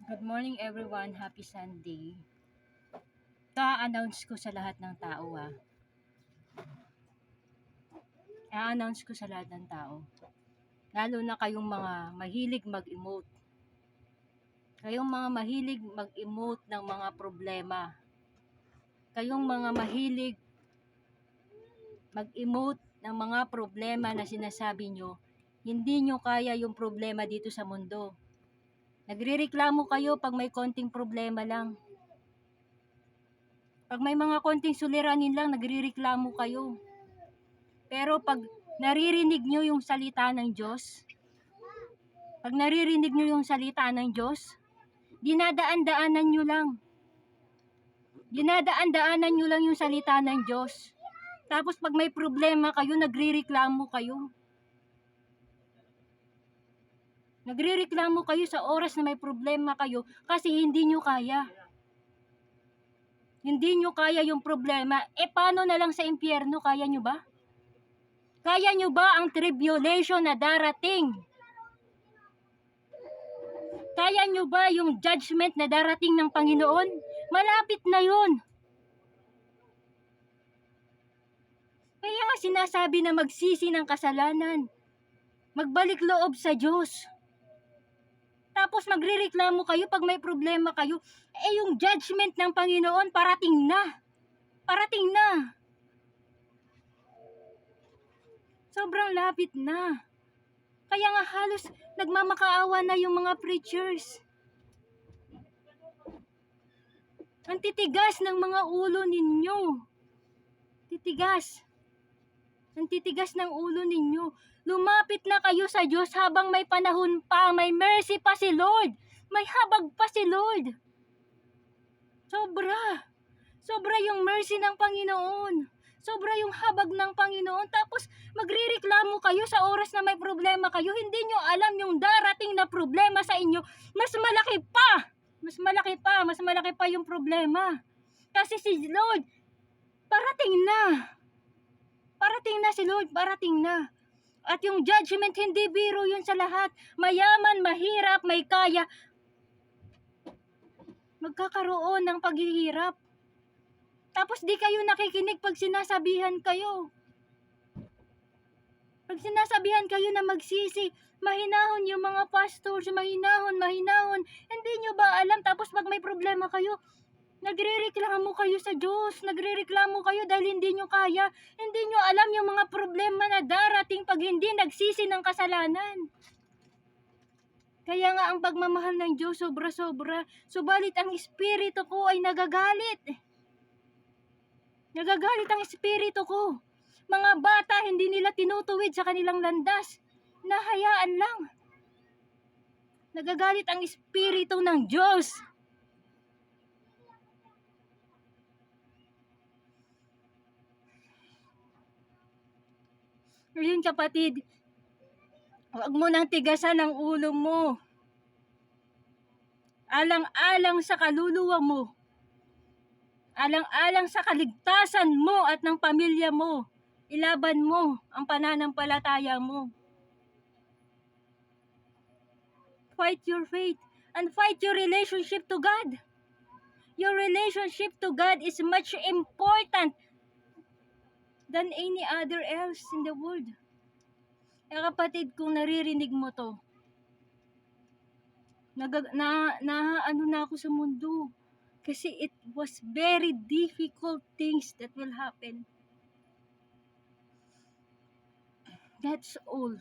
Good morning everyone, happy Sunday. I-announce ko sa lahat ng tao I-announce ko sa lahat ng tao. Lalo na kayong mga mahilig mag-emote. Kayong mga mahilig mag-emote ng mga problema. Kayong mga mahilig mag-emote ng mga problema na sinasabi nyo, hindi nyo kaya yung problema dito sa mundo. Nagrereklamo kayo pag may konting problema lang. Pag may mga konting suliranin lang, nagrereklamo kayo. Pero pag naririnig nyo yung salita ng Diyos, dinadaan-daanan nyo lang. Dinadaan-daanan nyo lang yung salita ng Diyos. Tapos pag may problema kayo, nagrereklamo kayo. Nagrereklamo kayo sa oras na may problema kayo kasi hindi nyo kaya. Hindi nyo kaya yung problema. Paano na lang sa impyerno? Kaya nyo ba? Kaya nyo ba ang tribulation na darating? Kaya nyo ba yung judgment na darating ng Panginoon? Malapit na yun. Kaya nga sinasabi na magsisi ng kasalanan. Magbalik loob sa Diyos. Tapos magrereklamo kayo pag may problema kayo. Yung judgment ng Panginoon parating na. Parating na. Sobrang lapit na. Kaya nga halos nagmamakaawa na yung mga preachers. Ang titigas ng mga ulo ninyo. Titigas. Ang titigas ng ulo ninyo. Lumapit na kayo sa Diyos habang may panahon pa. May mercy pa si Lord. May habag pa si Lord. Sobra. Sobra yung mercy ng Panginoon. Sobra yung habag ng Panginoon. Tapos magrereklamo kayo sa oras na may problema kayo. Hindi nyo alam yung darating na problema sa inyo. Mas malaki pa. Mas malaki pa yung problema. Kasi si Lord, parating na. Parating na si Lord, parating na. At yung judgment, hindi biro yun sa lahat. Mayaman, mahirap, may kaya. Magkakaroon ng paghihirap. Tapos di kayo nakikinig pag sinasabihan kayo. Pag sinasabihan kayo na magsisi, mahinahon yung mga pastors, mahinahon. Hindi nyo ba alam? Tapos pag may problema kayo, nagrereklamo kayo sa Diyos. Nagrereklamo kayo dahil hindi nyo kaya. Hindi nyo alam yung mga problema na darating pag hindi nagsisi ng kasalanan. Kaya nga ang pagmamahal ng Diyos sobra-sobra. Subalit ang espiritu ko ay nagagalit. Nagagalit ang espiritu ko. Mga bata, hindi nila tinutuwid sa kanilang landas. Nahayaan lang. Nagagalit ang espiritu ng Diyos. Ngayon kapatid, huwag mo nang tigasan ang ulo mo. Alang-alang sa kaluluwa mo. Alang-alang sa kaligtasan mo at ng pamilya mo. Ilaban mo ang pananampalataya mo. Fight your faith and fight your relationship to God. Your relationship to God is much important than any other else in the world. Kapatid, kung naririnig mo to, ano na ako sa mundo. Kasi it was very difficult things that will happen. That's all.